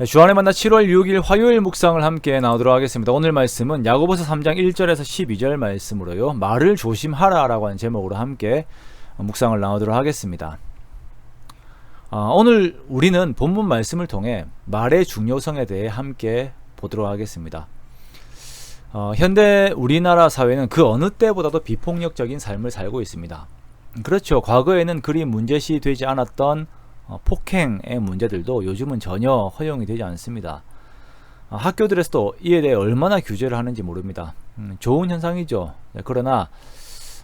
주안의 만나 7월 6일 화요일 묵상을 함께 나오도록 하겠습니다. 오늘 말씀은 야고보서 3장 1절에서 12절 말씀으로요. 말을 조심하라 라고 하는 제목으로 함께 묵상을 나오도록 하겠습니다. 오늘 우리는 본문 말씀을 통해 말의 중요성에 대해 함께 보도록 하겠습니다. 현대 우리나라 사회는 그 어느 때보다도 비폭력적인 삶을 살고 있습니다. 그렇죠. 과거에는 그리 문제시 되지 않았던 폭행의 문제들도 요즘은 전혀 허용이 되지 않습니다. 학교들에서도 이에 대해 얼마나 규제를 하는지 모릅니다. 좋은 현상이죠. 그러나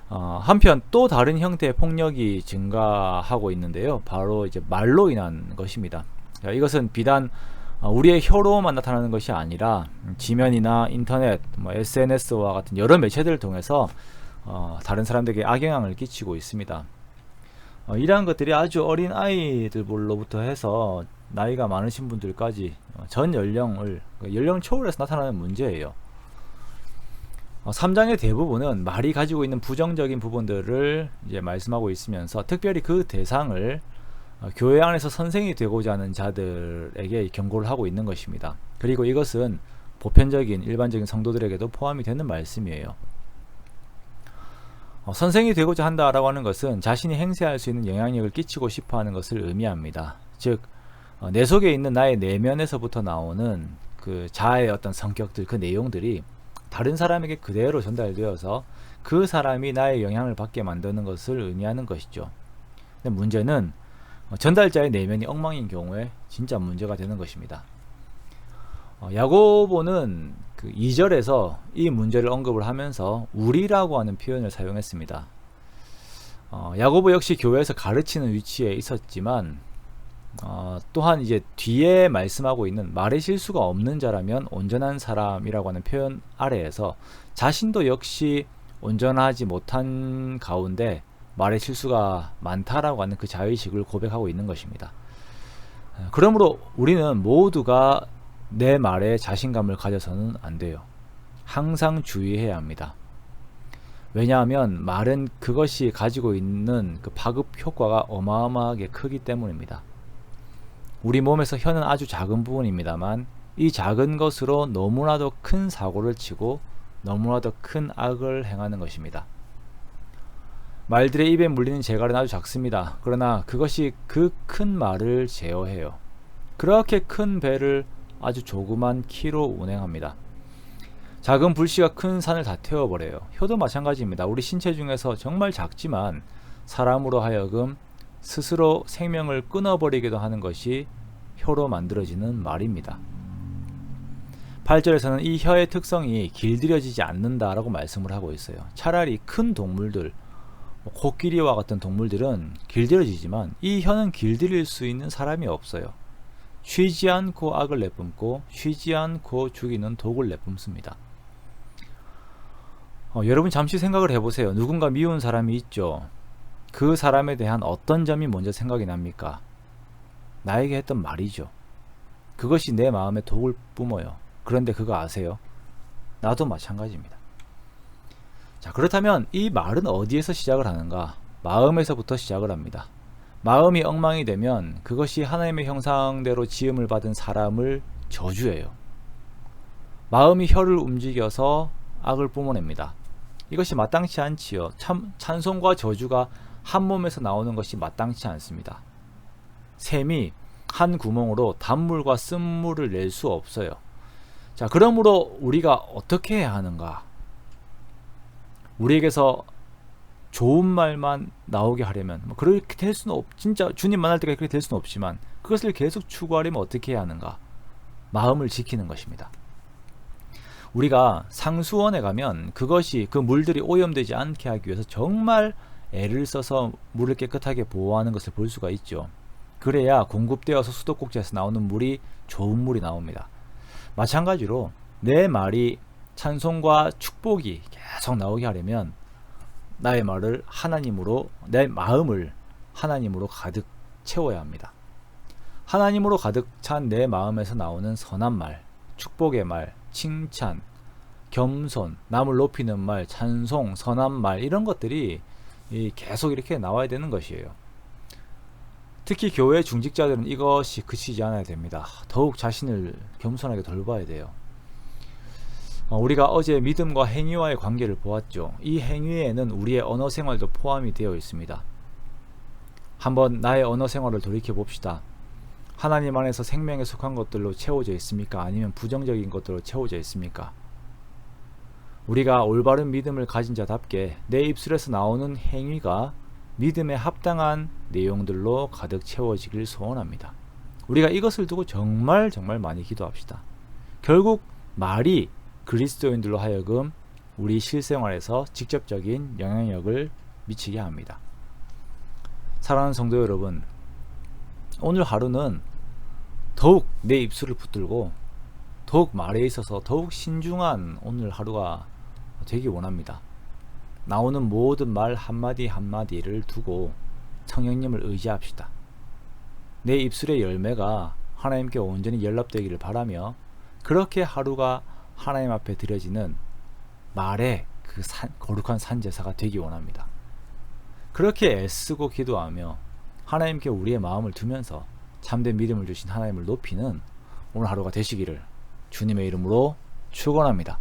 한편 또 다른 형태의 폭력이 증가하고 있는데요. 바로 이제 말로 인한 것입니다. 이것은 비단 우리의 혀로만 나타나는 것이 아니라 지면이나 인터넷, SNS와 같은 여러 매체들을 통해서 다른 사람들에게 악영향을 끼치고 있습니다. 이러한 것들이 아주 어린 아이들로부터 해서 나이가 많으신 분들까지 전 연령을 초월해서 나타나는 문제예요. 3장의 대부분은 말이 가지고 있는 부정적인 부분들을 이제 말씀하고 있으면서 특별히 그 대상을 교회 안에서 선생이 되고자 하는 자들에게 경고를 하고 있는 것입니다. 그리고 이것은 보편적인 일반적인 성도들에게도 포함이 되는 말씀이에요. 선생이 되고자 한다라고 하는 것은 자신이 행세할 수 있는 영향력을 끼치고 싶어 하는 것을 의미합니다. 즉, 내 속에 있는 나의 내면에서부터 나오는 그 자아의 어떤 성격들, 그 내용들이 다른 사람에게 그대로 전달되어서 그 사람이 나의 영향을 받게 만드는 것을 의미하는 것이죠. 근데 문제는 전달자의 내면이 엉망인 경우에 진짜 문제가 되는 것입니다. 야고보는 그 2절에서 이 문제를 언급을 하면서 우리라고 하는 표현을 사용했습니다. 야고보 역시 교회에서 가르치는 위치에 있었지만 또한 이제 뒤에 말씀하고 있는 말의 실수가 없는 자라면 온전한 사람이라고 하는 표현 아래에서 자신도 역시 온전하지 못한 가운데 말의 실수가 많다라고 하는 그 자의식을 고백하고 있는 것입니다. 그러므로 우리는 모두가 내 말에 자신감을 가져서는 안 돼요. 항상 주의해야 합니다. 왜냐하면 말은 그것이 가지고 있는 그 파급 효과가 어마어마하게 크기 때문입니다. 우리 몸에서 혀는 아주 작은 부분입니다만 이 작은 것으로 너무나도 큰 사고를 치고 너무나도 큰 악을 행하는 것입니다. 말들의 입에 물리는 재갈은 아주 작습니다. 그러나 그것이 그 큰 말을 제어해요. 그렇게 큰 배를 아주 조그만 키로 운행합니다. 작은 불씨가 큰 산을 다 태워버려요. 혀도 마찬가지입니다. 우리 신체 중에서 정말 작지만 사람으로 하여금 스스로 생명을 끊어버리기도 하는 것이 혀로 만들어지는 말입니다. 8절에서는 이 혀의 특성이 길들여지지 않는다라고 말씀을 하고 있어요. 차라리 큰 동물들, 코끼리와 같은 동물들은 길들여지지만 이 혀는 길들일 수 있는 사람이 없어요. 쉬지 않고 악을 내뿜고 쉬지 않고 죽이는 독을 내뿜습니다. 여러분 잠시 생각을 해보세요. 누군가 미운 사람이 있죠. 그 사람에 대한 어떤 점이 먼저 생각이 납니까? 나에게 했던 말이죠. 그것이 내 마음에 독을 뿜어요. 그런데 그거 아세요? 나도 마찬가지입니다. 자, 그렇다면 이 말은 어디에서 시작을 하는가? 마음에서부터 시작을 합니다. 마음이 엉망이 되면 그것이 하나님의 형상대로 지음을 받은 사람을 저주해요. 마음이 혀를 움직여서 악을 뿜어냅니다. 이것이 마땅치 않지요. 찬송과 저주가 한 몸에서 나오는 것이 마땅치 않습니다. 샘이 한 구멍으로 단물과 쓴물을 낼 수 없어요. 자, 그러므로 우리가 어떻게 해야 하는가? 우리에게서 좋은 말만 나오게 하려면 그렇게 될 수는 진짜 주님 만날 때까지 그렇게 될 수는 없지만 그것을 계속 추구하려면 어떻게 해야 하는가? 마음을 지키는 것입니다. 우리가 상수원에 가면 그것이 그 물들이 오염되지 않게 하기 위해서 정말 애를 써서 물을 깨끗하게 보호하는 것을 볼 수가 있죠. 그래야 공급되어서 수도꼭지에서 나오는 물이 좋은 물이 나옵니다. 마찬가지로 내 말이 찬송과 축복이 계속 나오게 하려면 나의 말을 하나님으로, 내 마음을 하나님으로 가득 채워야 합니다. 하나님으로 가득 찬 내 마음에서 나오는 선한 말, 축복의 말, 칭찬, 겸손, 남을 높이는 말, 찬송, 선한 말, 이런 것들이 계속 이렇게 나와야 되는 것이에요. 특히 교회 중직자들은 이것이 그치지 않아야 됩니다. 더욱 자신을 겸손하게 돌봐야 돼요. 우리가 어제 믿음과 행위와의 관계를 보았죠. 이 행위에는 우리의 언어 생활도 포함이 되어 있습니다. 한번 나의 언어 생활을 돌이켜 봅시다. 하나님 안에서 생명에 속한 것들로 채워져 있습니까? 아니면 부정적인 것들로 채워져 있습니까? 우리가 올바른 믿음을 가진 자답게 내 입술에서 나오는 행위가 믿음에 합당한 내용들로 가득 채워지길 소원합니다. 우리가 이것을 두고 정말 많이 기도합시다. 결국 말이 그리스도인들로 하여금 우리 실생활에서 직접적인 영향력을 미치게 합니다. 사랑하는 성도 여러분, 오늘 하루는 더욱 내 입술을 붙들고 더욱 말에 있어서 더욱 신중한 오늘 하루가 되기 원합니다. 나오는 모든 말 한마디 한마디를 두고 성령님을 의지합시다. 내 입술의 열매가 하나님께 온전히 연락되기를 바라며, 그렇게 하루가 하나님 앞에 드려지는 말의 그 거룩한 산제사가 되기 원합니다. 그렇게 애쓰고 기도하며 하나님께 우리의 마음을 두면서 참된 믿음을 주신 하나님을 높이는 오늘 하루가 되시기를 주님의 이름으로 축원합니다.